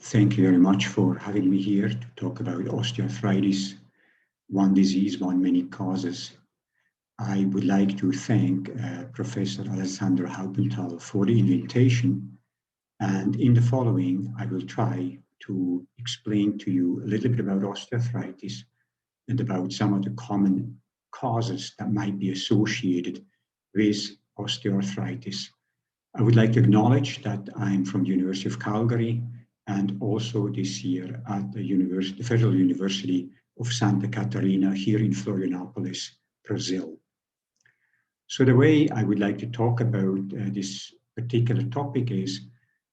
Thank you very much for having me here to talk about osteoarthritis, one disease, one many causes. I would like to thank Professor Alessandro Haupenthal for the invitation. And in the following, I will try to explain to you a little bit about osteoarthritis and about some of the common causes that might be associated with osteoarthritis. I would like to acknowledge that I'm from the University of Calgary and also this year at the Federal University of Santa Catarina here in Florianopolis, Brazil. So the way I would like to talk about this particular topic is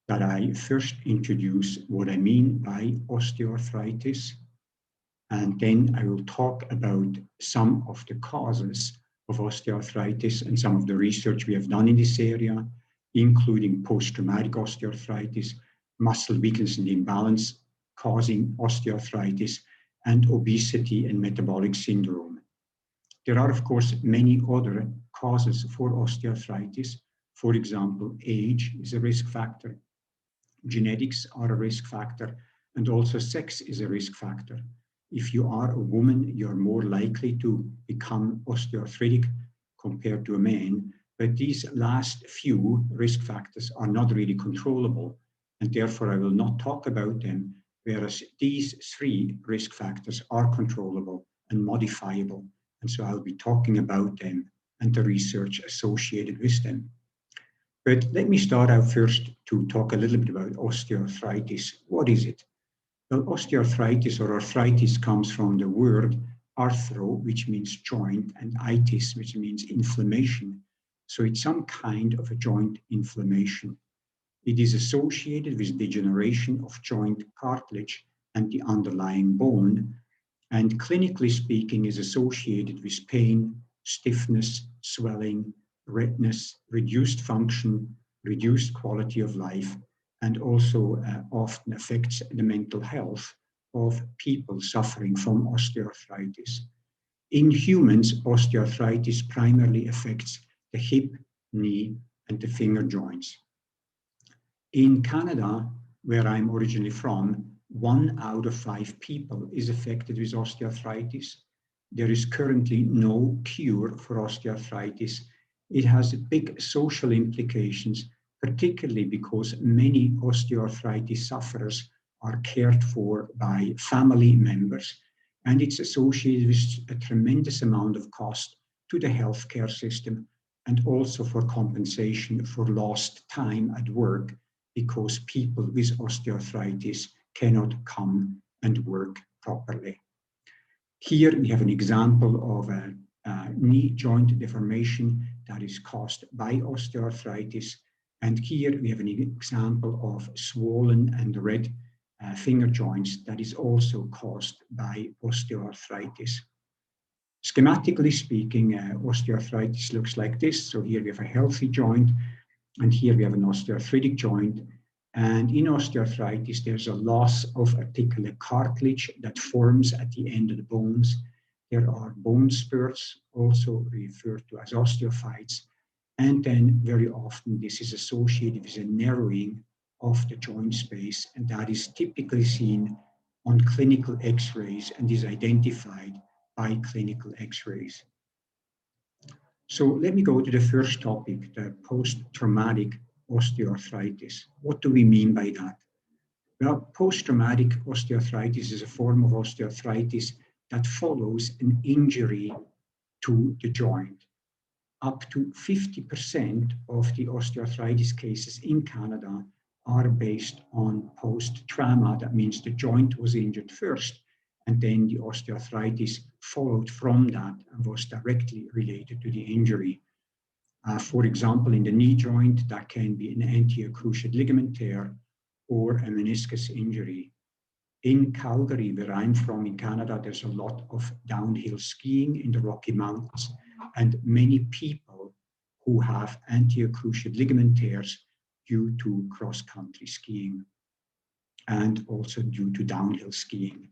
that I first introduce what I mean by osteoarthritis, and then I will talk about some of the causes of osteoarthritis and some of the research we have done in this area, including post-traumatic osteoarthritis, muscle weakness and imbalance causing osteoarthritis, and obesity and metabolic syndrome. There are, of course, many other causes for osteoarthritis. For example, age is a risk factor, genetics are a risk factor, and also sex is a risk factor. If you are a woman, you're more likely to become osteoarthritic compared to a man, but these last few risk factors are not really controllable, and therefore I will not talk about them, whereas these three risk factors are controllable and modifiable, and so I'll be talking about them and the research associated with them. But let me start out first to talk a little bit about osteoarthritis. What is it? Well, osteoarthritis or arthritis comes from the word arthro, which means joint, and itis, which means inflammation. So it's some kind of a joint inflammation. It is associated with degeneration of joint cartilage and the underlying bone, and clinically speaking is associated with pain, stiffness, swelling, redness, reduced function, reduced quality of life, and also often affects the mental health of people suffering from osteoarthritis. In humans, osteoarthritis primarily affects the hip, knee, and the finger joints. In Canada, where I'm originally from, 1 out of 5 people is affected with osteoarthritis. There is currently no cure for osteoarthritis. It has big social implications, particularly because many osteoarthritis sufferers are cared for by family members, and it's associated with a tremendous amount of cost to the healthcare system and also for compensation for lost time at work, because people with osteoarthritis cannot come and work properly. Here we have an example of a knee joint deformation that is caused by osteoarthritis. And here we have an example of swollen and red finger joints that is also caused by osteoarthritis. Schematically speaking, osteoarthritis looks like this. So here we have a healthy joint, and here we have an osteoarthritic joint. And in osteoarthritis, there's a loss of articular cartilage that forms at the end of the bones. There are bone spurs, also referred to as osteophytes. And then very often this is associated with a narrowing of the joint space, and that is typically seen on clinical x-rays and is identified by clinical x-rays. So let me go to the first topic, the post-traumatic osteoarthritis. What do we mean by that? Well, post-traumatic osteoarthritis is a form of osteoarthritis that follows an injury to the joint. Up to 50% of the osteoarthritis cases in Canada are based on post-trauma. That means the joint was injured first, and then the osteoarthritis followed from that and was directly related to the injury. For example, in the knee joint, that can be an anterior cruciate ligament tear or a meniscus injury. In Calgary, where I'm from in Canada, there's a lot of downhill skiing in the Rocky Mountains, and many people who have anterior cruciate ligament tears due to cross-country skiing and also due to downhill skiing.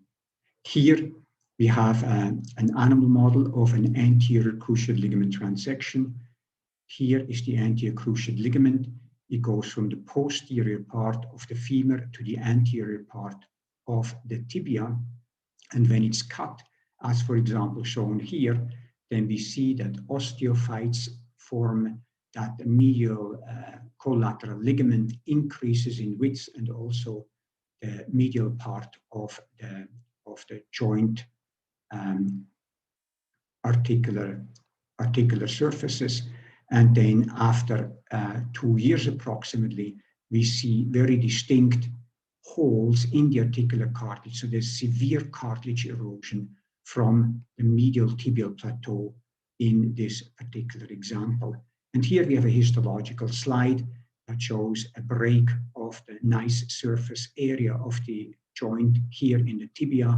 Here we have an animal model of an anterior cruciate ligament transection. Here is the anterior cruciate ligament. It goes from the posterior part of the femur to the anterior part of the tibia. And when it's cut, as for example shown here, then we see that osteophytes form, that the medial collateral ligament increases in width, and also the medial part of the joint articular surfaces. And then after 2 years approximately, we see very distinct holes in the articular cartilage. So there's severe cartilage erosion from the medial tibial plateau in this particular example. And here we have a histological slide that shows a break of the nice surface area of the joint here in the tibia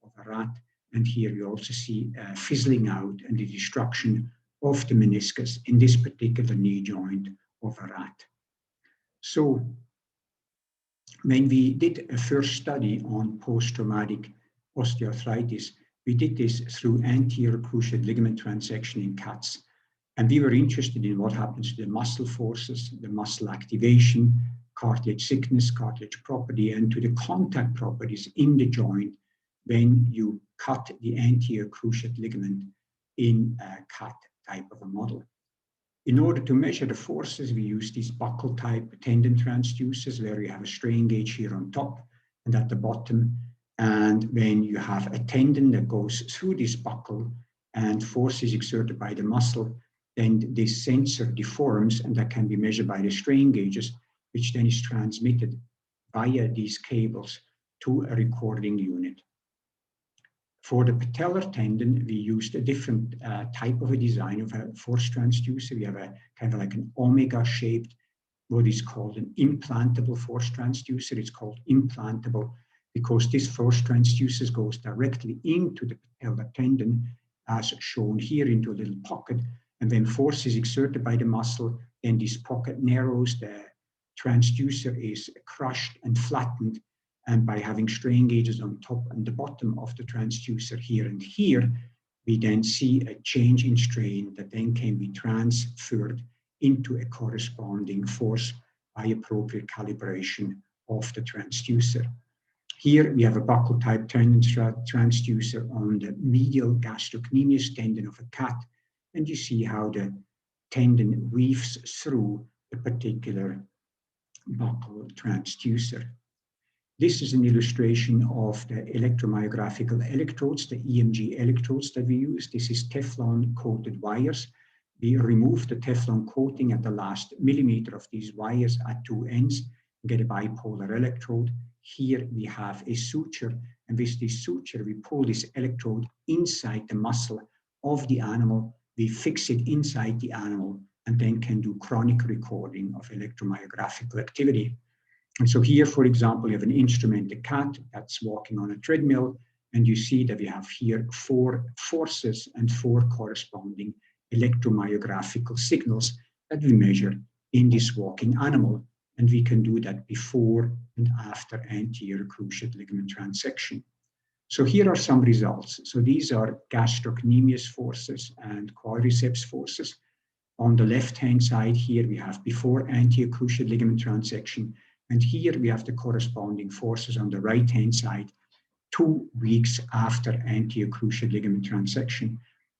of a rat. And here you also see fizzling out and the destruction of the meniscus in this particular knee joint of a rat. So when we did a first study on post-traumatic osteoarthritis, we did this through anterior cruciate ligament transection in cats. And we were interested in what happens to the muscle forces, the muscle activation, cartilage thickness, cartilage property, and to the contact properties in the joint when you cut the anterior cruciate ligament in a cat type of a model. In order to measure the forces, we use these buckle type tendon transducers where you have a strain gauge here on top and at the bottom. And when you have a tendon that goes through this buckle and force is exerted by the muscle, then this sensor deforms, and that can be measured by the strain gauges, which then is transmitted via these cables to a recording unit. For the patellar tendon, we used a different type of a design of a force transducer. We have a kind of like an omega-shaped, what is called an implantable force transducer. It's called implantable because this force transducer goes directly into the patellar tendon, as shown here, into a little pocket. And when force is exerted by the muscle, then this pocket narrows, the transducer is crushed and flattened, and by having strain gauges on top and the bottom of the transducer here and here, we then see a change in strain that then can be transferred into a corresponding force by appropriate calibration of the transducer. Here we have a buckle type tendon transducer on the medial gastrocnemius tendon of a cat, and you see how the tendon weaves through the particular buckle transducer. This is an illustration of the electromyographical electrodes, the EMG electrodes that we use. This is Teflon coated wires. We remove the Teflon coating at the last millimeter of these wires at two ends and get a bipolar electrode. Here we have a suture, and with this suture we pull this electrode inside the muscle of the animal. We fix it inside the animal and then can do chronic recording of electromyographical activity. And so here, for example, you have an instrumented cat that's walking on a treadmill, and you see that we have here 4 forces and 4 corresponding electromyographical signals that we measure in this walking animal. And we can do that before and after anterior cruciate ligament transection. So here are some results. So these are gastrocnemius forces and quadriceps forces. On the left-hand side here, we have before anterior cruciate ligament transection. And here we have the corresponding forces on the right-hand side, 2 weeks after anterior cruciate ligament transection.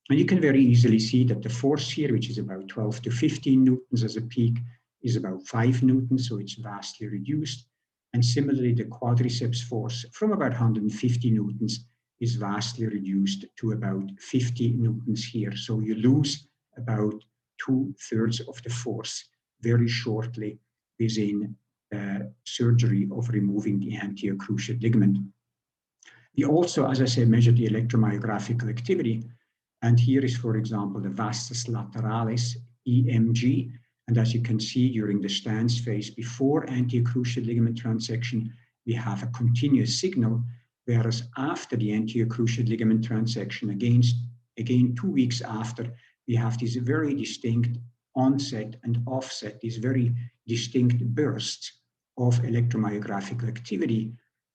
And you can very easily see that the force here, which is about 12 to 15 newtons as a peak, is about 5 newtons, so it's vastly reduced. And similarly, the quadriceps force from about 150 newtons is vastly reduced to about 50 newtons here. So you lose about 2/3 of the force very shortly within surgery of removing the anterior cruciate ligament. We also, as I said, measure the electromyographical activity. And here is, for example, the vastus lateralis EMG. And as you can see, during the stance phase before anterior cruciate ligament transection, we have a continuous signal, whereas after the anterior cruciate ligament transection, again 2 weeks after, we have these very distinct onset and offset, these very distinct bursts of electromyographical activity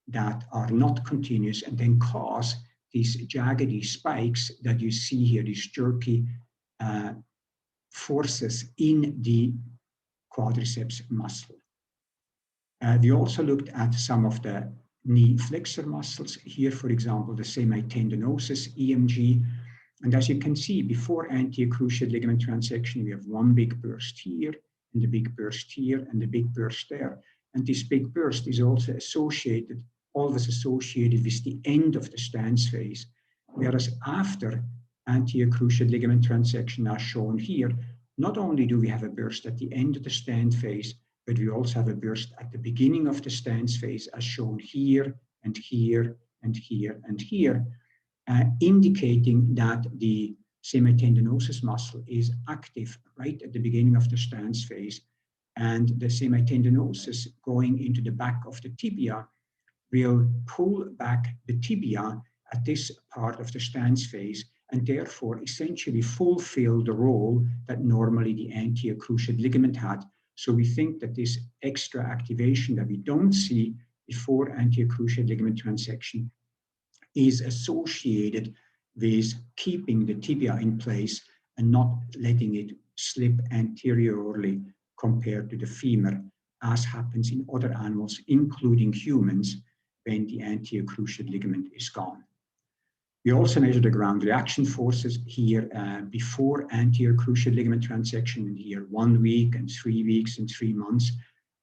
that are not continuous and then cause these jaggedy spikes that you see here, these jerky forces in the quadriceps muscle. We also looked at some of the knee flexor muscles. Here, for example, the semitendinosus, EMG. And as you can see, before anterior cruciate ligament transection, we have one big burst here, and a big burst here, and a big burst there. And this big burst is also always associated with the end of the stance phase. Whereas after anterior cruciate ligament transection, as shown here, not only do we have a burst at the end of the stance phase, but we also have a burst at the beginning of the stance phase, as shown here, and here, and here, and here, indicating that the semitendinosus muscle is active right at the beginning of the stance phase. And the semitendinosus going into the back of the tibia will pull back the tibia at this part of the stance phase, and therefore essentially fulfill the role that normally the anterior cruciate ligament had. So we think that this extra activation that we don't see before anterior cruciate ligament transection is associated with keeping the tibia in place and not letting it slip anteriorly compared to the femur, as happens in other animals, including humans, when the anterior cruciate ligament is gone. We also measure the ground reaction forces here before anterior cruciate ligament transection, and here 1 week and 3 weeks and 3 months,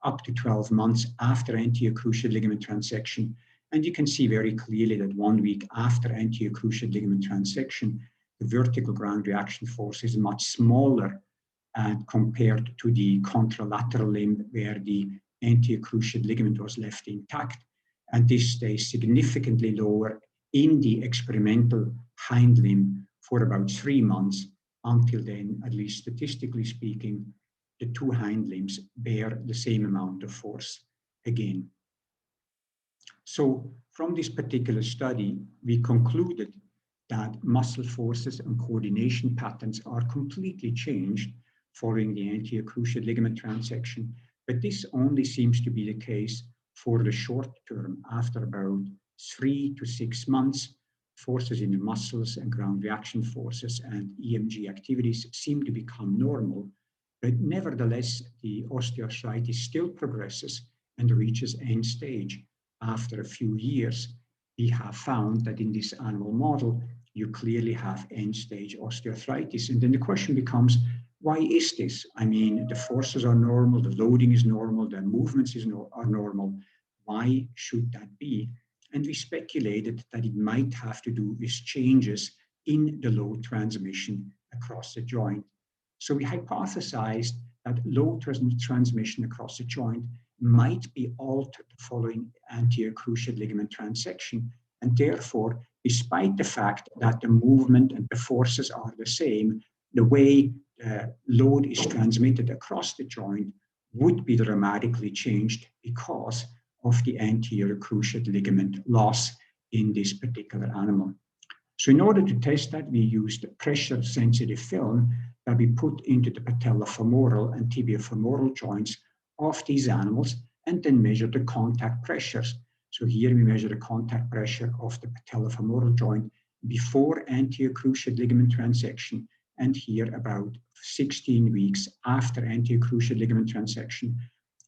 up to 12 months after anterior cruciate ligament transection. And you can see very clearly that 1 week after anterior cruciate ligament transection, the vertical ground reaction force is much smaller compared to the contralateral limb, where the anterior cruciate ligament was left intact. And this stays significantly lower in the experimental hind limb for about 3 months. Until then, at least statistically speaking, the two hind limbs bear the same amount of force again. So from this particular study, we concluded that muscle forces and coordination patterns are completely changed following the anterior cruciate ligament transection, but this only seems to be the case for the short term. After about 3 to 6 months, forces in the muscles and ground reaction forces and EMG activities seem to become normal, but nevertheless, the osteoarthritis still progresses and reaches end stage. After a few years, we have found that in this animal model, you clearly have end stage osteoarthritis. And then the question becomes, why is this? I mean, the forces are normal, the loading is normal, the movements are normal. Why should that be? And we speculated that it might have to do with changes in the load transmission across the joint. So we hypothesized that load transmission across the joint might be altered following anterior cruciate ligament transection. And therefore, despite the fact that the movement and the forces are the same, the way the load is transmitted across the joint would be dramatically changed because of the anterior cruciate ligament loss in this particular animal. So in order to test that, we used pressure-sensitive film that we put into the patellofemoral and tibiofemoral joints of these animals and then measure the contact pressures. So here we measure the contact pressure of the patellofemoral joint before anterior cruciate ligament transection, and here about 16 weeks after anterior cruciate ligament transection,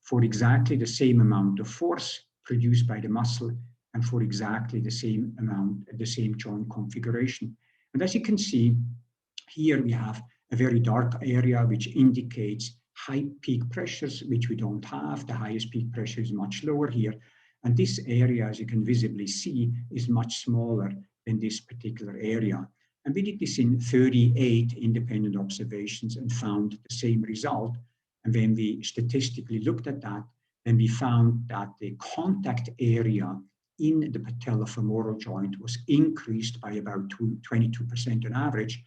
for exactly the same amount of force produced by the muscle and for exactly the same amount, the same joint configuration. And as you can see, here we have a very dark area which indicates high peak pressures, which we don't have. The highest peak pressure is much lower here. And this area, as you can visibly see, is much smaller than this particular area. And we did this in 38 independent observations and found the same result. And when we statistically looked at that, then we found that the contact area in the patellofemoral joint was increased by about 22% on average,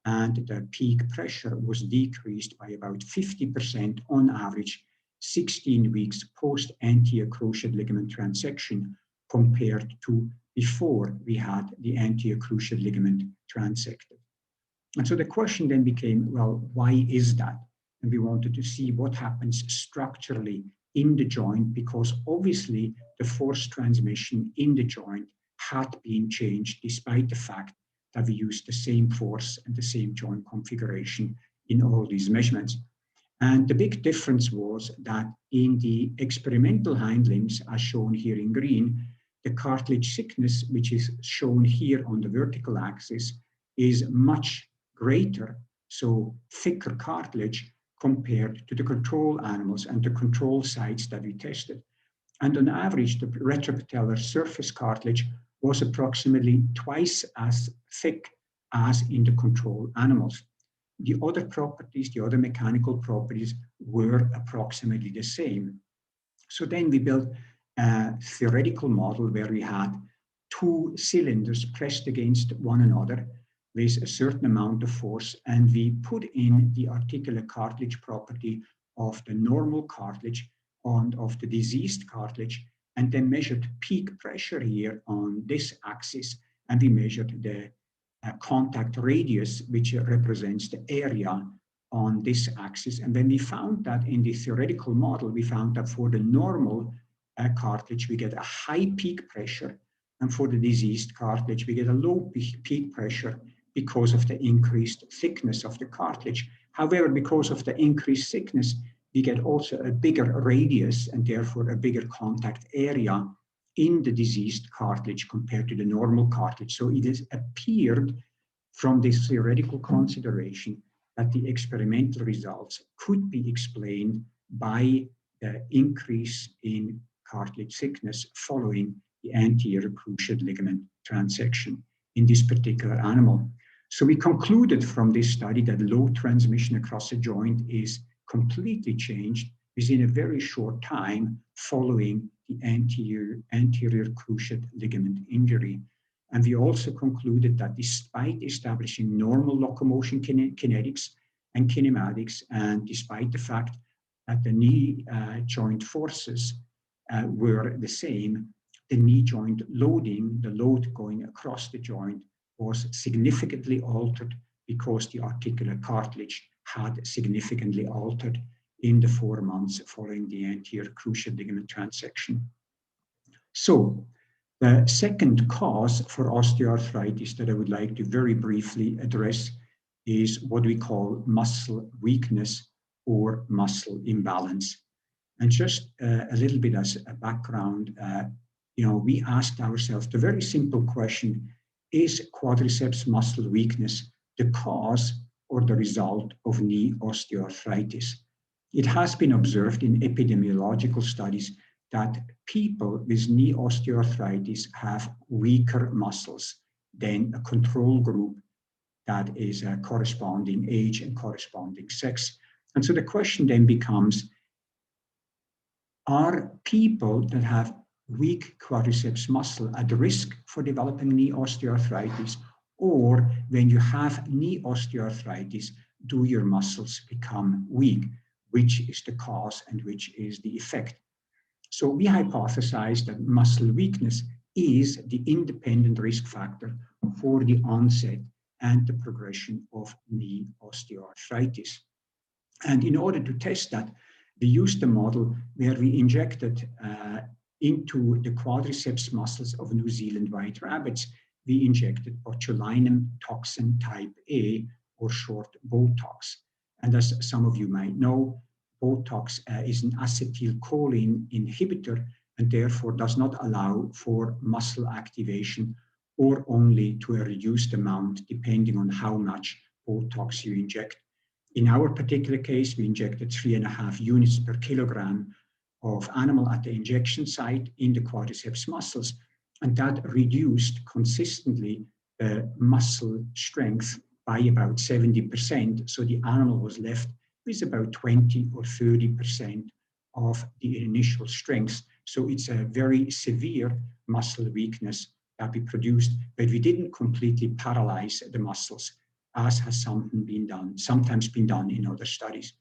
and the peak pressure was decreased by about 50% on average 16 weeks post anterior cruciate ligament transection compared to before we had the anterior cruciate ligament transected. And so the question then became, well, why is that? And we wanted to see what happens structurally in the joint, because obviously the force transmission in the joint had been changed despite the fact that we used the same force and the same joint configuration in all these measurements. And the big difference was that in the experimental hind limbs, as shown here in green, the cartilage thickness, which is shown here on the vertical axis, is much greater, so thicker cartilage compared to the control animals and the control sites that we tested. And on average, the retropatellar surface cartilage was approximately twice as thick as in the control animals. The other properties, the other mechanical properties were approximately the same. So then we built a theoretical model where we had two cylinders pressed against one another with a certain amount of force, and we put in the articular cartilage property of the normal cartilage and of the diseased cartilage, and then measured peak pressure here on this axis, and we measured the contact radius, which represents the area on this axis. And then we found that in the theoretical model, we found that for the normal cartilage, we get a high peak pressure, and for the diseased cartilage, we get a low peak pressure because of the increased thickness of the cartilage. However, because of the increased thickness, we get also a bigger radius and therefore a bigger contact area in the diseased cartilage compared to the normal cartilage. So it is appeared from this theoretical consideration that the experimental results could be explained by the increase in cartilage thickness following the anterior cruciate ligament transection in this particular animal. So we concluded from this study that low transmission across a joint is completely changed within a very short time following the anterior cruciate ligament injury. And we also concluded that despite establishing normal locomotion kinetics and kinematics, and despite the fact that the knee joint forces were the same, the knee joint loading, the load going across the joint, was significantly altered because the articular cartilage had significantly altered in the 4 months following the anterior cruciate ligament transection. So the second cause for osteoarthritis that I would like to very briefly address is what we call muscle weakness or muscle imbalance. And just a little bit as a background, we asked ourselves the very simple question: is quadriceps muscle weakness the cause or the result of knee osteoarthritis? It has been observed in epidemiological studies that people with knee osteoarthritis have weaker muscles than a control group that is a corresponding age and corresponding sex. And so the question then becomes, are people that have weak quadriceps muscle at risk for developing knee osteoarthritis? Or when you have knee osteoarthritis, do your muscles become weak? Which is the cause and which is the effect? So we hypothesized that muscle weakness is the independent risk factor for the onset and the progression of knee osteoarthritis. And in order to test that, we used a model where we injected into the quadriceps muscles of New Zealand white rabbits, we injected botulinum toxin type A, or short Botox. And as some of you might know, Botox is an acetylcholine inhibitor and therefore does not allow for muscle activation, or only to a reduced amount depending on how much Botox you inject. In our particular case, we injected 3.5 units per kilogram of animal at the injection site in the quadriceps muscles, and that reduced consistently the muscle strength by about 70%. So the animal was left with about 20 or 30% of the initial strength. So it's a very severe muscle weakness that we produced, but we didn't completely paralyze the muscles, as has sometimes been done in other studies.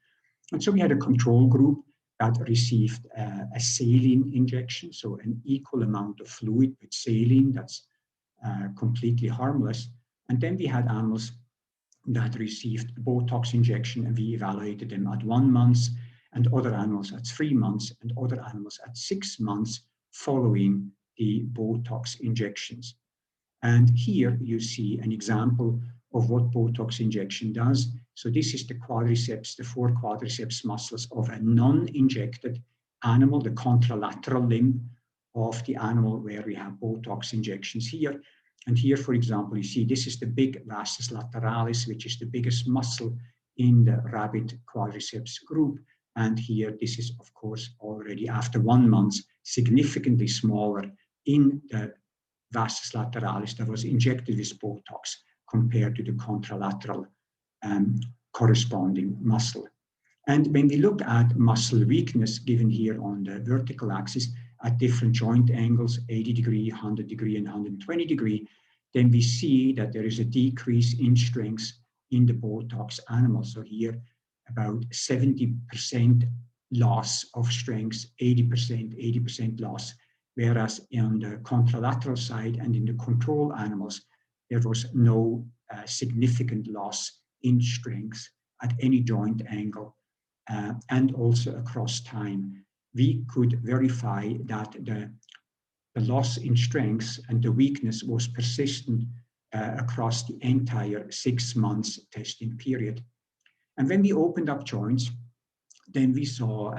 And so we had a control group that received a saline injection, so an equal amount of fluid with saline that's completely harmless. And then we had animals that received Botox injection, and we evaluated them at 1 month, and other animals at 3 months, and other animals at 6 months following the Botox injections. And here you see an example of what Botox injection does. So this is the quadriceps, the 4 quadriceps muscles of a non-injected animal, the contralateral limb of the animal where we have Botox injections here. And here, for example, you see this is the big vastus lateralis, which is the biggest muscle in the rabbit quadriceps group. And here, this is, of course, already after 1 month, significantly smaller in the vastus lateralis that was injected with Botox compared to the contralateral corresponding muscle. And when we look at muscle weakness, given here on the vertical axis at different joint angles, 80 degree, 100 degree, and 120 degree, then we see that there is a decrease in strength in the Botox animal. So here, about 70% loss of strength, 80% loss, whereas on the contralateral side and in the control animals, there was no significant loss in strength at any joint angle and also across time. We could verify that the loss in strength and the weakness was persistent across the entire 6 months testing period. And when we opened up joints, then we saw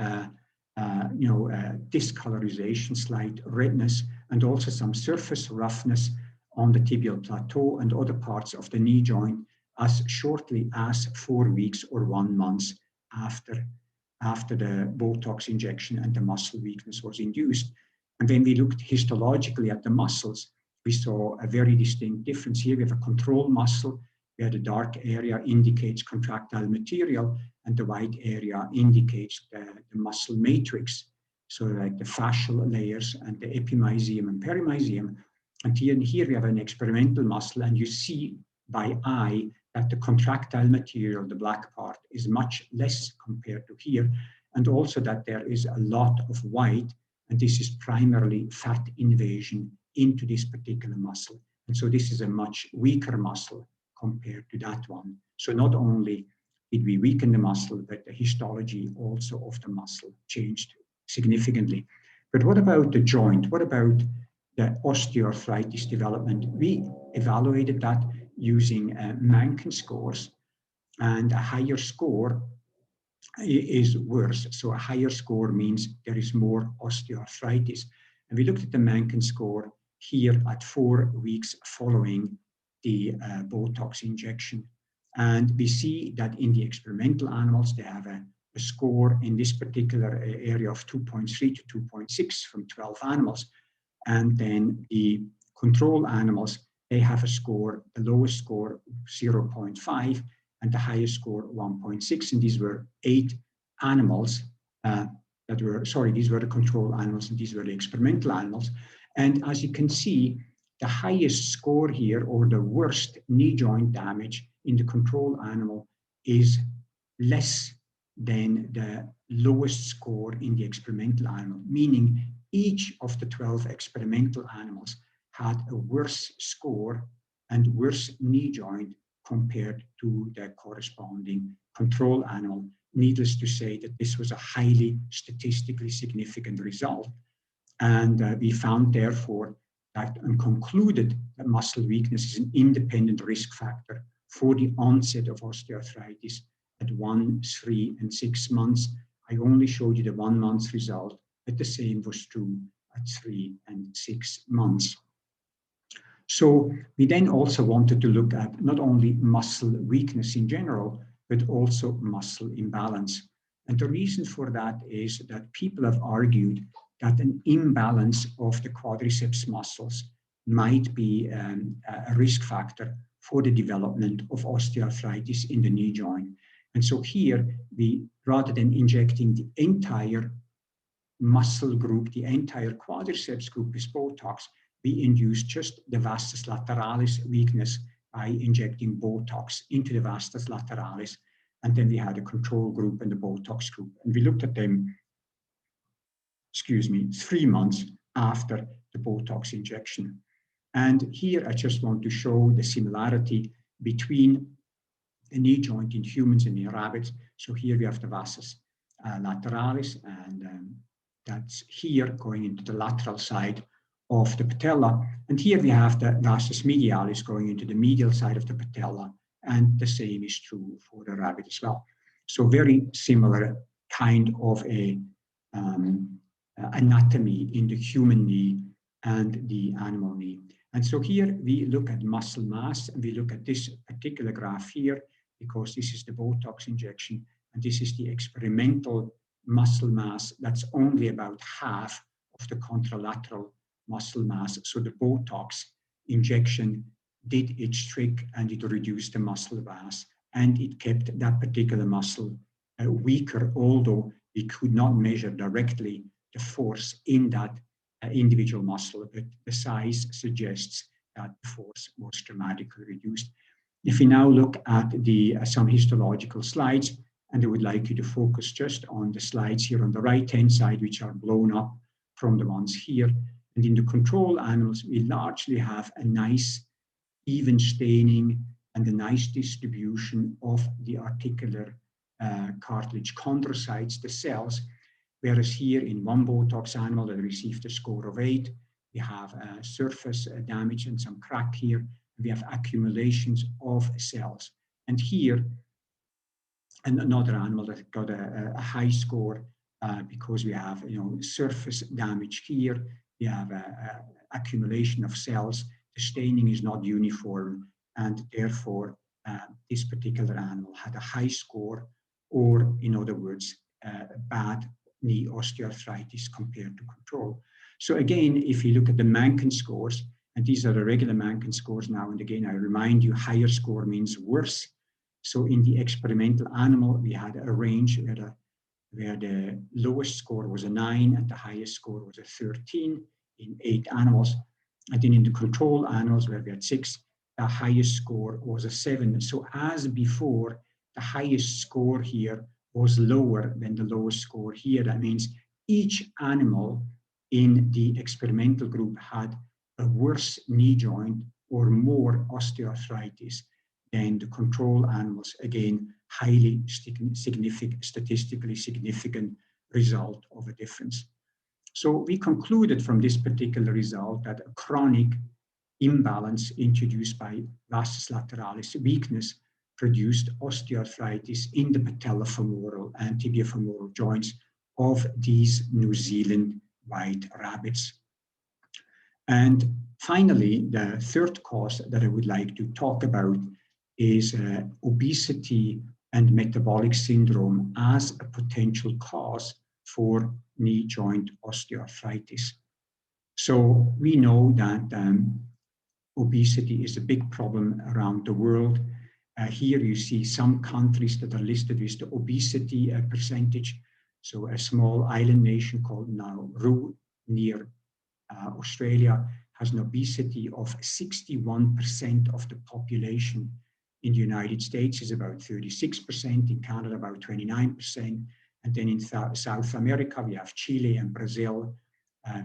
discolorization, slight redness, and also some surface roughness on the tibial plateau and other parts of the knee joint as shortly as 4 weeks or 1 month after the Botox injection and the muscle weakness was induced. And when we looked histologically at the muscles, we saw a very distinct difference. Here we have a control muscle where the dark area indicates contractile material and the white area indicates the muscle matrix. So like the fascial layers and the epimysium and perimysium. And here we have an experimental muscle, and you see by eye that the contractile material, the black part, is much less compared to here. And also that there is a lot of white, and this is primarily fat invasion into this particular muscle. And so this is a much weaker muscle compared to that one. So not only did we weaken the muscle, but the histology also of the muscle changed significantly. But what about the joint? What about the osteoarthritis development? We evaluated that using Mankin scores, and a higher score is worse. So a higher score means there is more osteoarthritis. And we looked at the Mankin score here at 4 weeks following the Botox injection. And we see that in the experimental animals, they have a score in this particular area of 2.3 to 2.6 from 12 animals. And then the control animals, they have a score, the lowest score 0.5 and the highest score 1.6. And these were 8 animals these were the control animals and these were the experimental animals. And as you can see, the highest score here, or the worst knee joint damage in the control animal, is less than the lowest score in the experimental animal, meaning each of the 12 experimental animals had a worse score and worse knee joint compared to the corresponding control animal. Needless to say that this was a highly statistically significant result. And we found, therefore, that and concluded that muscle weakness is an independent risk factor for the onset of osteoarthritis at 1, 3, and 6 months. I only showed you the 1 month result, but the same was true at 3 and 6 months. So we then also wanted to look at not only muscle weakness in general, but also muscle imbalance. And the reason for that is that people have argued that an imbalance of the quadriceps muscles might be a risk factor for the development of osteoarthritis in the knee joint. And so here, rather than injecting the entire muscle group, the entire quadriceps group with Botox, we induced just the vastus lateralis weakness by injecting Botox into the vastus lateralis. And then we had a control group and the Botox group. And we looked at them 3 months after the Botox injection. And here I just want to show the similarity between the knee joint in humans and in rabbits. So here we have the vastus lateralis, and that's here going into the lateral side of the patella. And here we have the vastus medialis going into the medial side of the patella. and the same is true for the rabbit as well. So very similar kind of a anatomy in the human knee and the animal knee. And so here we look at muscle mass, and we look at this particular graph here, because this is the Botox injection, and this is the experimental muscle mass that's only about half of the contralateral muscle mass. So the Botox injection did its trick, and it reduced the muscle mass, and it kept that particular muscle weaker, although we could not measure directly the force in that individual muscle, but the size suggests that the force was dramatically reduced. If we now look at some histological slides, and I would like you to focus just on the slides here on the right-hand side, which are blown up from the ones here. And in the control animals, we largely have a nice even staining and a nice distribution of the articular cartilage chondrocytes, the cells, whereas here in one Botox animal that received a score of 8, we have surface damage and some crack here. We have accumulations of cells. And here, another animal that got a high score because we have surface damage here. We have accumulation of cells. The staining is not uniform, and therefore this particular animal had a high score, or in other words, bad knee osteoarthritis compared to control. So again, if you look at the Mankin scores, and these are the regular Mankin scores now, and again, I remind you, higher score means worse. So in the experimental animal, we had a range where the lowest score was a 9 and the highest score was a 13 in 8 animals. And then in the control animals, where we had 6, the highest score was a 7. So as before, the highest score here was lower than the lowest score here. That means each animal in the experimental group had a worse knee joint or more osteoarthritis than the control animals. Again, highly significant, statistically significant result of a difference. So we concluded from this particular result that a chronic imbalance induced by vastus lateralis weakness produced osteoarthritis in the patellofemoral and tibiofemoral joints of these New Zealand white rabbits. And finally, the third cause that I would like to talk about is obesity and metabolic syndrome as a potential cause for knee joint osteoarthritis. So we know that obesity is a big problem around the world. Here you see some countries that are listed with the obesity percentage. So a small island nation called Nauru near Australia has an obesity of 61% of the population. In the United States is about 36%, in Canada about 29%, and then in South America we have Chile and Brazil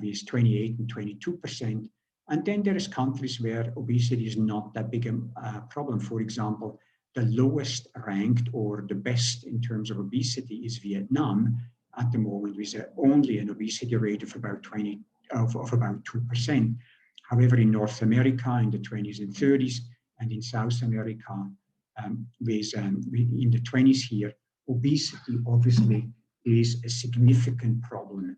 with 28 and 22%. And then there is countries where obesity is not that big a problem. For example, the lowest ranked or the best in terms of obesity is Vietnam at the moment, with only an obesity rate of about 2%. However, in North America in the 20s and 30s, and in South America in the 20s here, obesity obviously is a significant problem.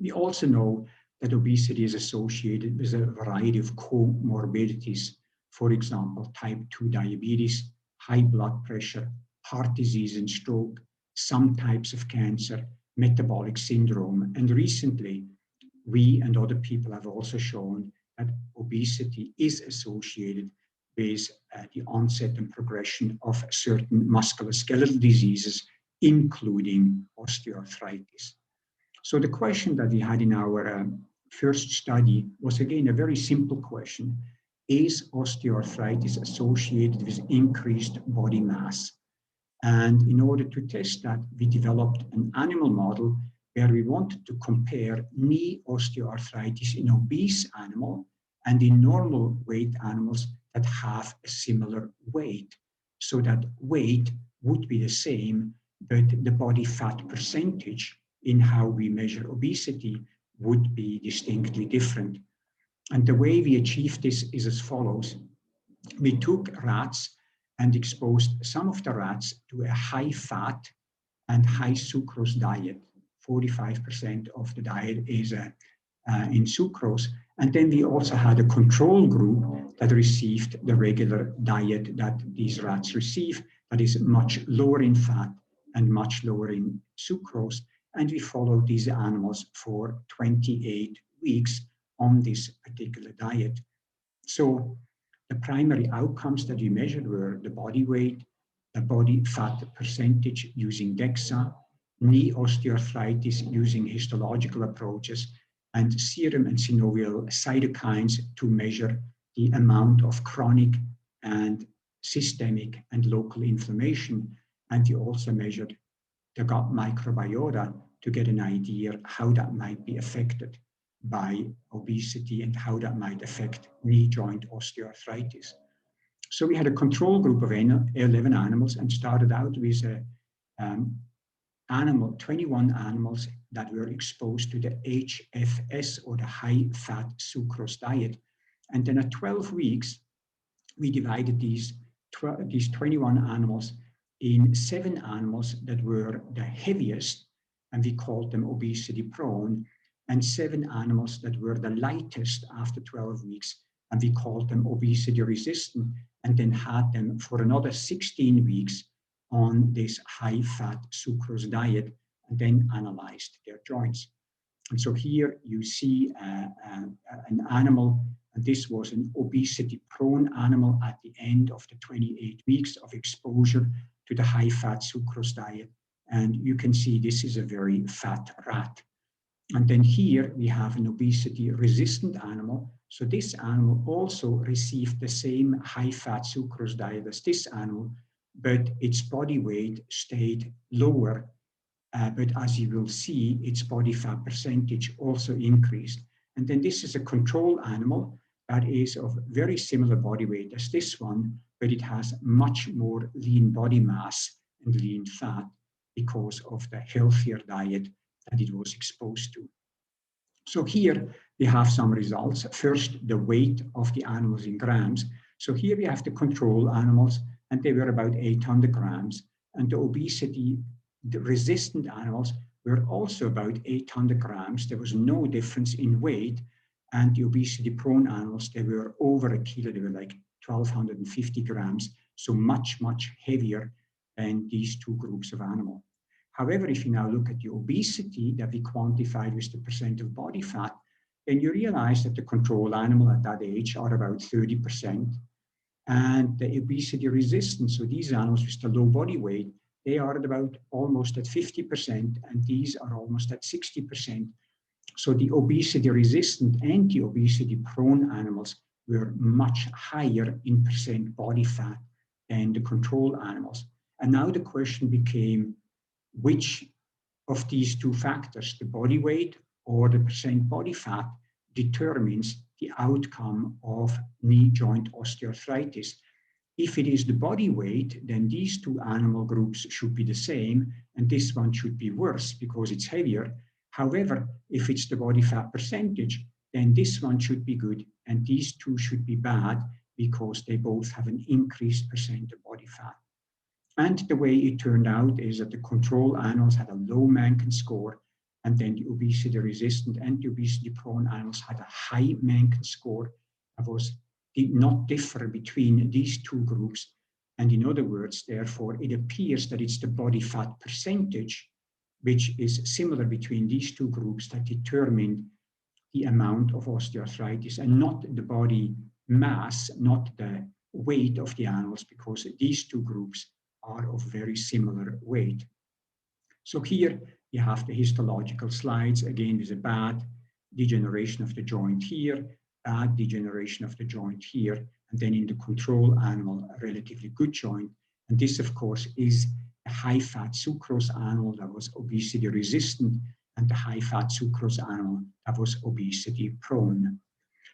We also know that obesity is associated with a variety of comorbidities. For example, type 2 diabetes, high blood pressure, heart disease and stroke, some types of cancer, metabolic syndrome. And recently, we and other people have also shown that obesity is associated with the onset and progression of certain musculoskeletal diseases, including osteoarthritis. So the question that we had in our first study was, again, a very simple question. Is osteoarthritis associated with increased body mass? And in order to test that, we developed an animal model where we wanted to compare knee osteoarthritis in obese animal and in normal weight animals that have a similar weight, so that weight would be the same, but the body fat percentage in how we measure obesity would be distinctly different. And the way we achieved this is as follows. We took rats and exposed some of the rats to a high fat and high sucrose diet. 45% of the diet is in sucrose. And then we also had a control group that received the regular diet that these rats receive, that is much lower in fat and much lower in sucrose. And we followed these animals for 28 weeks on this particular diet. So the primary outcomes that we measured were the body weight, the body fat percentage using DEXA, knee osteoarthritis using histological approaches, and serum and synovial cytokines to measure the amount of chronic and systemic and local inflammation. And we also measured the gut microbiota to get an idea how that might be affected by obesity and how that might affect knee joint osteoarthritis. So we had a control group of 11 animals and started out with 21 animals that were exposed to the HFS, or the high fat sucrose diet. And then at 12 weeks, we divided these 21 animals in 7 animals that were the heaviest, and we called them obesity prone, and 7 animals that were the lightest after 12 weeks, and we called them obesity resistant, and then had them for another 16 weeks on this high fat sucrose diet, and then analyzed their joints. And so here you see an animal, and this was an obesity prone animal at the end of the 28 weeks of exposure to the high fat sucrose diet. And you can see this is a very fat rat. And then here we have an obesity resistant animal. So this animal also received the same high fat sucrose diet as this animal, but its body weight stayed lower. But as you will see, its body fat percentage also increased. And then this is a control animal that is of very similar body weight as this one, but it has much more lean body mass and lean fat because of the healthier diet that it was exposed to. So here we have some results. First, the weight of the animals in grams. So here we have the control animals, and they were about 800 grams. And the obesity resistant animals were also about 800 grams. There was no difference in weight. And the obesity prone animals, they were over a kilo. They were like 1,250 grams. So much, much heavier than these two groups of animals. However, if you now look at the obesity that we quantified with the percent of body fat, then you realize that the control animal at that age are about 30%. And the obesity resistant, so these animals with the low body weight, they are at about almost at 50%, and these are almost at 60%. So the obesity resistant and the obesity prone animals were much higher in percent body fat than the control animals. And now the question became, which of these two factors, the body weight or the percent body fat, determines the outcome of knee joint osteoarthritis? If it is the body weight, then these two animal groups should be the same, and this one should be worse because it's heavier. However, if it's the body fat percentage, then this one should be good, and these two should be bad because they both have an increased percent of body fat. And the way it turned out is that the control animals had a low Mencken score, and then the obesity resistant and the obesity prone animals had a high Mencken score that did not differ between these two groups. And in other words, therefore, it appears that it's the body fat percentage, which is similar between these two groups, that determined the amount of osteoarthritis, and not the body mass, not the weight of the animals, because these two groups are of very similar weight. So here you have the histological slides, again with a bad degeneration of the joint here, bad degeneration of the joint here, and then in the control animal, a relatively good joint. And this, of course, is a high-fat sucrose animal that was obesity resistant, and the high-fat sucrose animal that was obesity prone.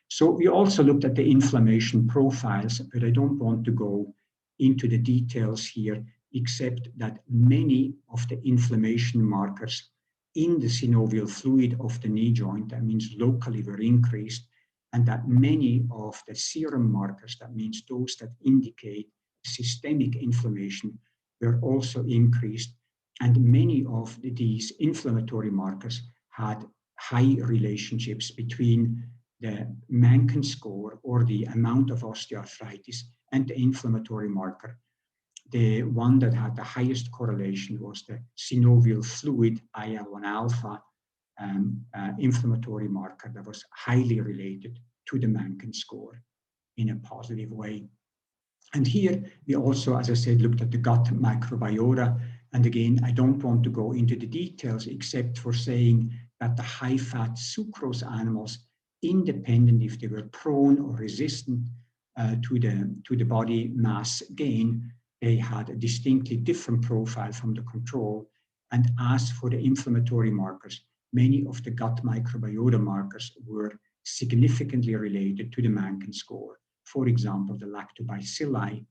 So we also looked at the inflammation profiles, but I don't want to go into the details here, except that many of the inflammation markers in the synovial fluid of the knee joint, that means locally, were increased, and that many of the serum markers, that means those that indicate systemic inflammation were also increased, and many of these inflammatory markers had high relationships between the Mencken score, or the amount of osteoarthritis, and the inflammatory marker. The one that had the highest correlation was the synovial fluid IL-1 alpha inflammatory marker that was highly related to the Mencken score in a positive way. And here we also, as I said, looked at the gut microbiota. And again, I don't want to go into the details except for saying that the high-fat sucrose animals, independent if they were prone or resistant to the body mass gain, they had a distinctly different profile from the control. And as for the inflammatory markers, many of the gut microbiota markers were significantly related to the Mencken score. For example, the lactobacilli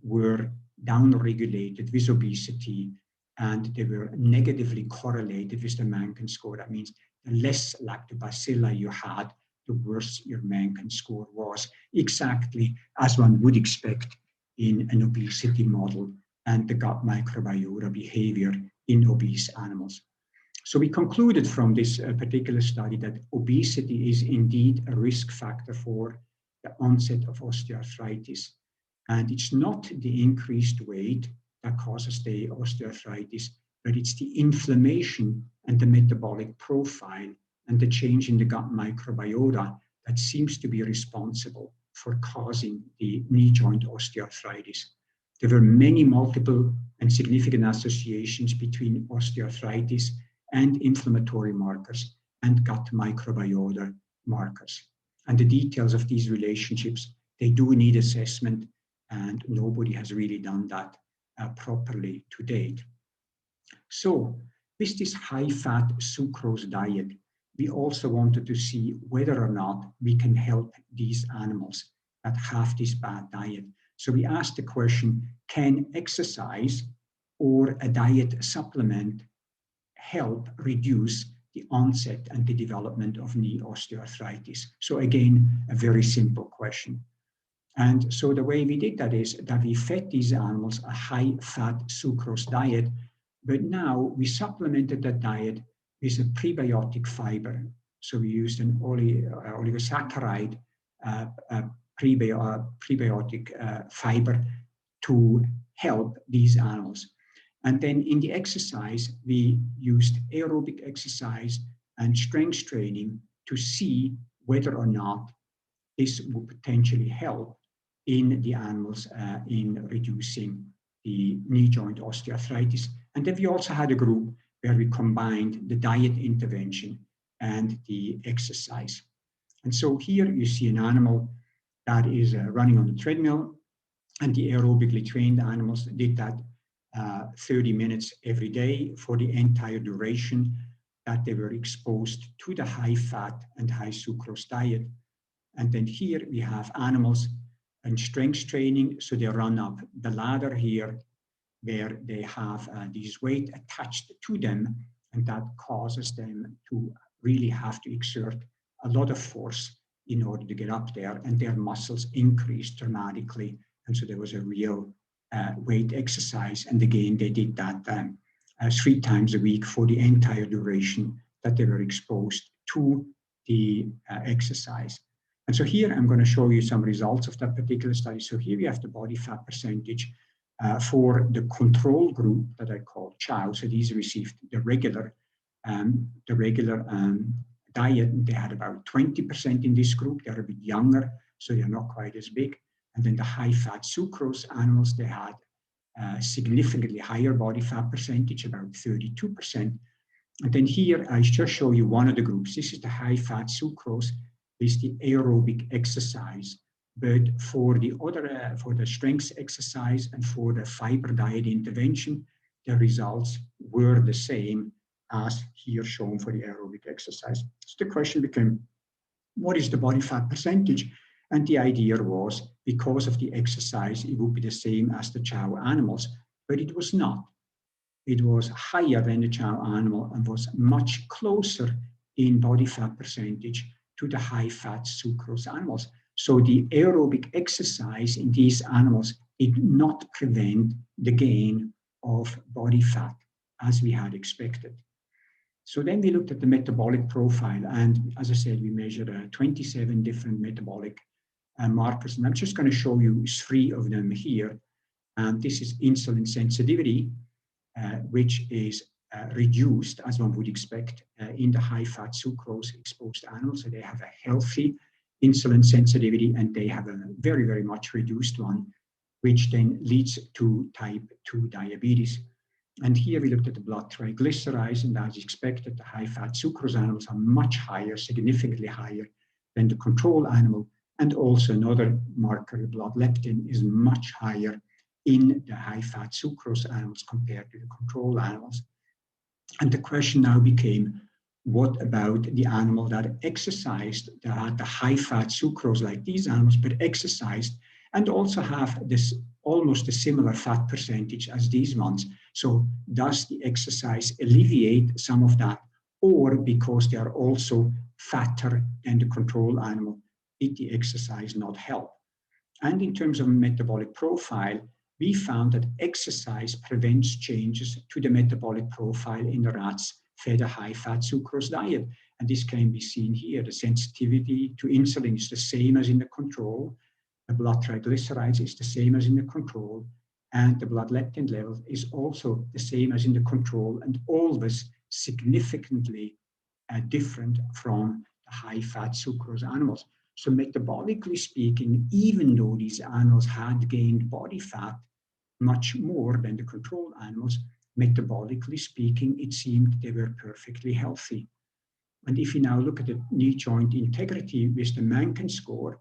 were downregulated with obesity, and they were negatively correlated with the Mencken score. That means the less lactobacilli you had, the worse your Mencken score was, exactly as one would expect in an obesity model and the gut microbiota behavior in obese animals. So we concluded from this particular study that obesity is indeed a risk factor for the onset of osteoarthritis. And it's not the increased weight that causes the osteoarthritis, but it's the inflammation and the metabolic profile and the change in the gut microbiota that seems to be responsible for causing the knee joint osteoarthritis. There were many multiple and significant associations between osteoarthritis and inflammatory markers and gut microbiota markers. And the details of these relationships, they do need assessment, and nobody has really done that properly to date. So with this high-fat sucrose diet, we also wanted to see whether or not we can help these animals that have this bad diet. So we asked the question, can exercise or a diet supplement help reduce the onset and the development of knee osteoarthritis? So again, a very simple question. And so the way we did that is that we fed these animals a high-fat sucrose diet, but now we supplemented that diet with a prebiotic fiber. So we used an oligosaccharide prebiotic fiber to help these animals. And then in the exercise, we used aerobic exercise and strength training to see whether or not this would potentially help in the animals in reducing the knee joint osteoarthritis. And then we also had a group where we combined the diet intervention and the exercise. And so here you see an animal that is running on the treadmill, and the aerobically trained animals did that 30 minutes every day for the entire duration that they were exposed to the high fat and high sucrose diet. And then here we have animals in strength training. So they run up the ladder here where they have this weight attached to them, and that causes them to really have to exert a lot of force in order to get up there, and their muscles increased dramatically. And so there was a real weight exercise. And again, they did that 3 times a week for the entire duration that they were exposed to the exercise. And so here I'm going to show you some results of that particular study. So here we have the body fat percentage for the control group that I call chow. So these received the regular diet, and they had about 20% in this group. They're a bit younger, so they're not quite as big. And then the high-fat sucrose animals, they had significantly higher body fat percentage, about 32%. And then here, I just show you one of the groups. This is the high-fat sucrose with the aerobic exercise. But for the other, for the strength exercise and for the fiber diet intervention, the results were the same as here shown for the aerobic exercise. So the question became, what is the body fat percentage? And the idea was, because of the exercise, it would be the same as the chow animals, but it was not. It was higher than the chow animal and was much closer in body fat percentage to the high fat sucrose animals. So the aerobic exercise in these animals did not prevent the gain of body fat as we had expected. So then we looked at the metabolic profile, and as I said, we measured 27 different metabolic markers, and I'm just going to show you 3 of them here. And this is insulin sensitivity, which is reduced, as one would expect, in the high-fat sucrose exposed animals. So they have a healthy insulin sensitivity, and they have a very, very much reduced one, which then leads to type 2 diabetes. And here we looked at the blood triglycerides, and as expected, the high-fat sucrose animals are much higher, significantly higher than the control animal. And also another marker, blood leptin, is much higher in the high-fat sucrose animals compared to the control animals. And the question now became, what about the animal that exercised, that had the high-fat sucrose like these animals, but exercised and also have this almost a similar fat percentage as these ones? So does the exercise alleviate some of that, or because they are also fatter than the control animal, did the exercise not help? And in terms of metabolic profile, we found that exercise prevents changes to the metabolic profile in the rats fed a high-fat sucrose diet. And this can be seen here. The sensitivity to insulin is the same as in the control. The blood triglycerides is the same as in the control. And the blood leptin level is also the same as in the control, and always significantly different from the high-fat sucrose animals. So metabolically speaking, even though these animals had gained body fat much more than the control animals, metabolically speaking, it seemed they were perfectly healthy. And if you now look at the knee joint integrity with the Mankin score,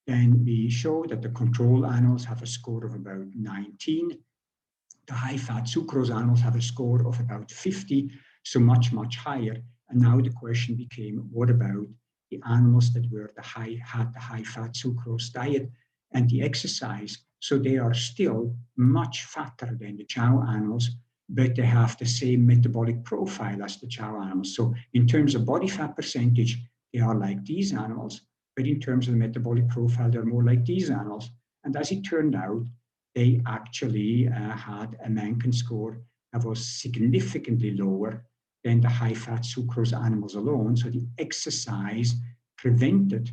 then we show that the control animals have a score of about 19. The high-fat sucrose animals have a score of about 50, so much, much higher. And now the question became, what about the animals that were had the high-fat sucrose diet and the exercise? So they are still much fatter than the chow animals, but they have the same metabolic profile as the chow animals. So in terms of body fat percentage, they are like these animals, but in terms of the metabolic profile, they're more like these animals. And as it turned out, they actually had a Mankin score that was significantly lower than the high-fat sucrose animals alone. So the exercise prevented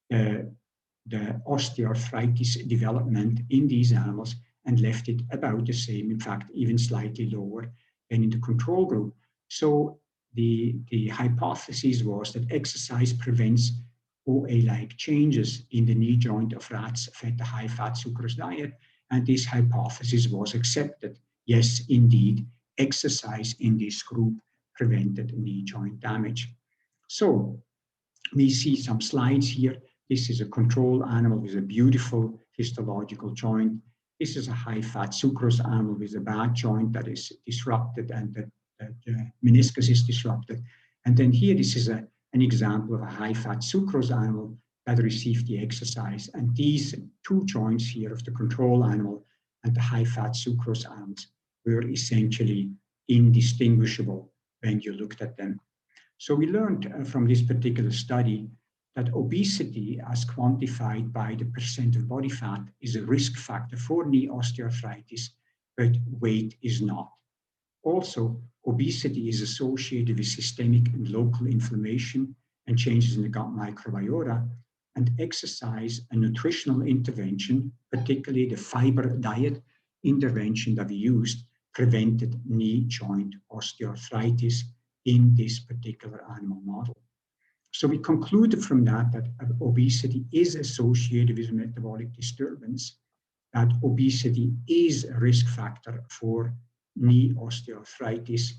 the osteoarthritis development in these animals and left it about the same, in fact, even slightly lower than in the control group. So the hypothesis was that exercise prevents OA-like changes in the knee joint of rats fed the high-fat sucrose diet, and this hypothesis was accepted. Yes, indeed, exercise in this group prevented knee joint damage. So we see some slides here. This is a control animal with a beautiful histological joint. This is a high-fat sucrose animal with a bad joint that is disrupted, and the meniscus is disrupted. And then here, this is an example of a high-fat sucrose animal that received the exercise. And these 2 joints here of the control animal and the high-fat sucrose animals were essentially indistinguishable when you looked at them. So we learned from this particular study that obesity, as quantified by the percent of body fat, is a risk factor for knee osteoarthritis, but weight is not. Also, obesity is associated with systemic and local inflammation and changes in the gut microbiota, and exercise and nutritional intervention, particularly the fiber diet intervention that we used, prevented knee joint osteoarthritis in this particular animal model. So we concluded from that obesity is associated with metabolic disturbance, that obesity is a risk factor for knee osteoarthritis,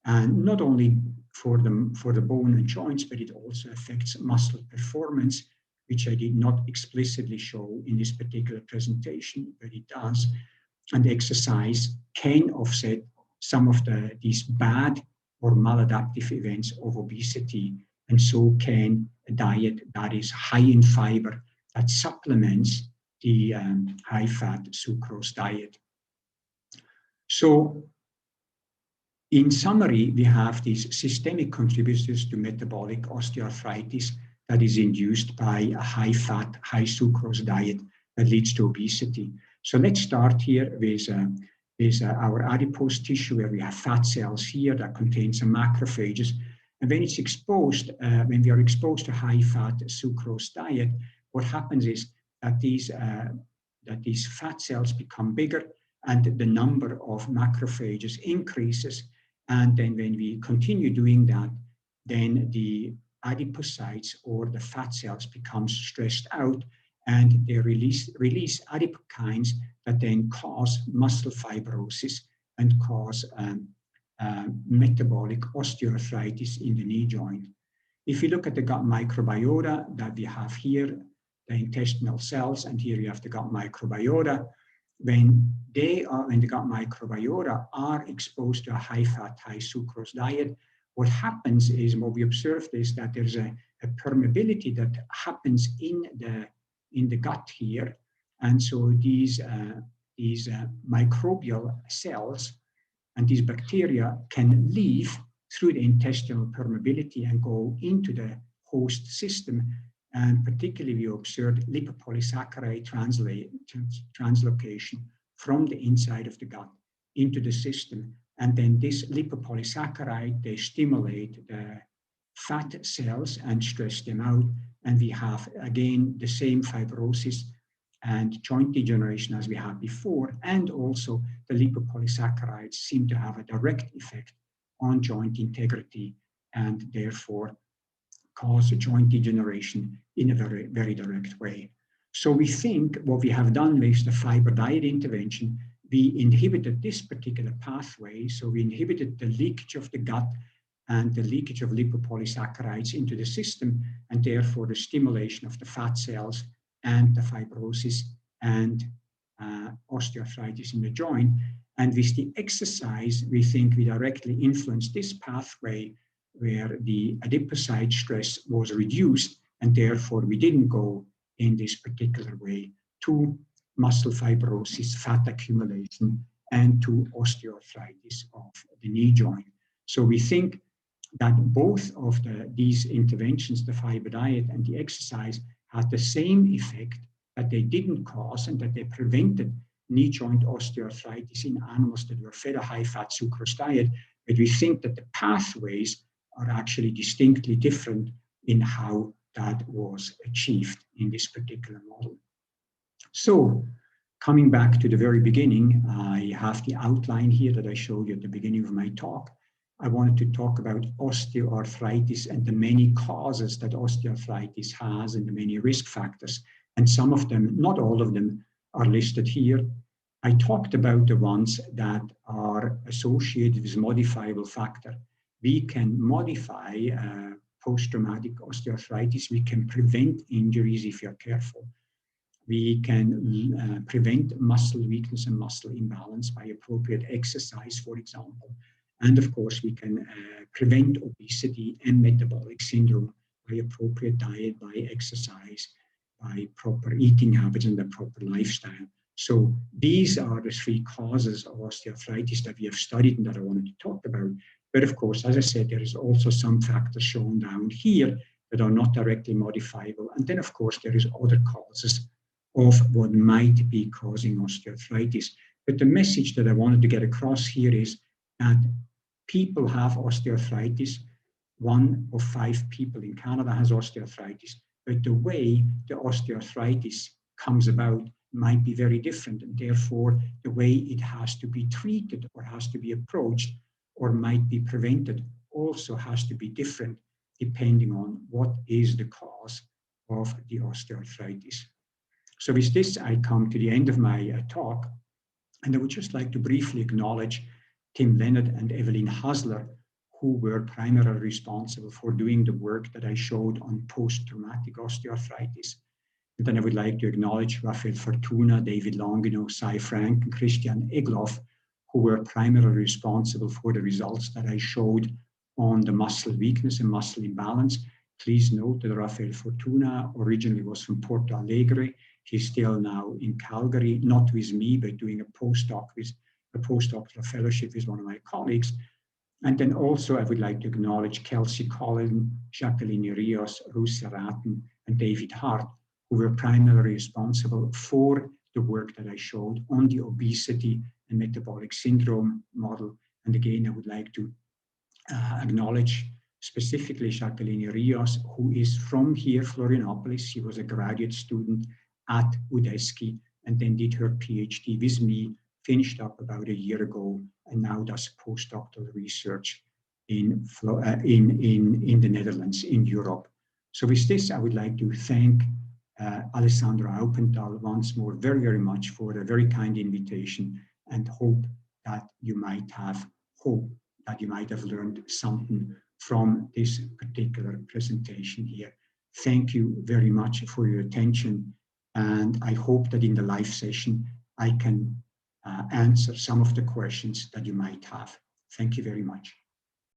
and not only for the bone and joints, but it also affects muscle performance, which I did not explicitly show in this particular presentation, but it does. And exercise can offset some of these bad or maladaptive events of obesity, and so can a diet that is high in fiber, that supplements the high-fat sucrose diet. So in summary, we have these systemic contributors to metabolic osteoarthritis that is induced by a high-fat, high-sucrose diet that leads to obesity. So let's start here with our adipose tissue, where we have fat cells here that contain some macrophages. And when it's exposed, when we are exposed to high-fat sucrose diet, what happens is that these fat cells become bigger and the number of macrophages increases. And then when we continue doing that, then the adipocytes or the fat cells become stressed out, and they release adipokines that then cause muscle fibrosis and cause metabolic osteoarthritis in the knee joint. If you look at the gut microbiota that we have here, the intestinal cells, and here you have the gut microbiota, when the gut microbiota are exposed to a high-fat, high-sucrose diet, what happens is, what we observed is that there's a permeability that happens in the gut here, and so these microbial cells and these bacteria can leave through the intestinal permeability and go into the host system. And particularly, we observed lipopolysaccharide translocation from the inside of the gut into the system. And then this lipopolysaccharide, they stimulate the fat cells and stress them out. And we have, again, the same fibrosis and joint degeneration as we had before. And also the lipopolysaccharides seem to have a direct effect on joint integrity and therefore cause a joint degeneration in a very, very direct way. So we think what we have done with the fiber diet intervention, we inhibited this particular pathway. So we inhibited the leakage of the gut and the leakage of lipopolysaccharides into the system, and therefore the stimulation of the fat cells and the fibrosis and osteoarthritis in the joint. And with the exercise, we think we directly influence this pathway where the adipocyte stress was reduced, and therefore we didn't go in this particular way to muscle fibrosis, fat accumulation, and to osteoarthritis of the knee joint. So we think that both of these interventions, the fiber diet and the exercise, had the same effect, that they didn't cause and that they prevented knee joint osteoarthritis in animals that were fed a high-fat sucrose diet. But we think that the pathways are actually distinctly different in how that was achieved in this particular model. So, coming back to the very beginning, I have the outline here that I showed you at the beginning of my talk. I wanted to talk about osteoarthritis and the many causes that osteoarthritis has and the many risk factors. And some of them, not all of them, are listed here. I talked about the ones that are associated with modifiable factor. We can modify post-traumatic osteoarthritis. We can prevent injuries if you're careful. We can prevent muscle weakness and muscle imbalance by appropriate exercise, for example. And of course, we can prevent obesity and metabolic syndrome by appropriate diet, by exercise, by proper eating habits and the proper lifestyle. So these are the three causes of osteoarthritis that we have studied and that I wanted to talk about. But of course, as I said, there is also some factors shown down here that are not directly modifiable. And then, of course, there is other causes of what might be causing osteoarthritis. But the message that I wanted to get across here is that people have osteoarthritis. 1 of 5 people in Canada has osteoarthritis, but the way the osteoarthritis comes about might be very different, and therefore the way it has to be treated or has to be approached or might be prevented also has to be different depending on what is the cause of the osteoarthritis. So with this, I come to the end of my talk, and I would just like to briefly acknowledge Tim Leonard and Evelyn Hasler, who were primarily responsible for doing the work that I showed on post-traumatic osteoarthritis. And then I would like to acknowledge Raphael Fortuna, David Longino, Cy Frank, and Christian Egloff, who were primarily responsible for the results that I showed on the muscle weakness and muscle imbalance. Please note that Raphael Fortuna originally was from Porto Alegre. He's still now in Calgary, not with me, but doing a postdoctoral fellowship with one of my colleagues. And then also I would like to acknowledge Kelsey Collin, Jacqueline Rios, Ruth Ratten, and David Hart, who were primarily responsible for the work that I showed on the obesity and metabolic syndrome model. And again, I would like to acknowledge specifically Jacqueline Rios, who is from here, Florianopolis. She was a graduate student at UDESCI and then did her PhD with me, finished up about a year ago, and now does postdoctoral research in the Netherlands, in Europe. So with this, I would like to thank Alessandro Aupenthal once more very much for a very kind invitation, and hope that you might have learned something from this particular presentation here. Thank you very much for your attention, and I hope that in the live session I can answer some of the questions that you might have. Thank you very much.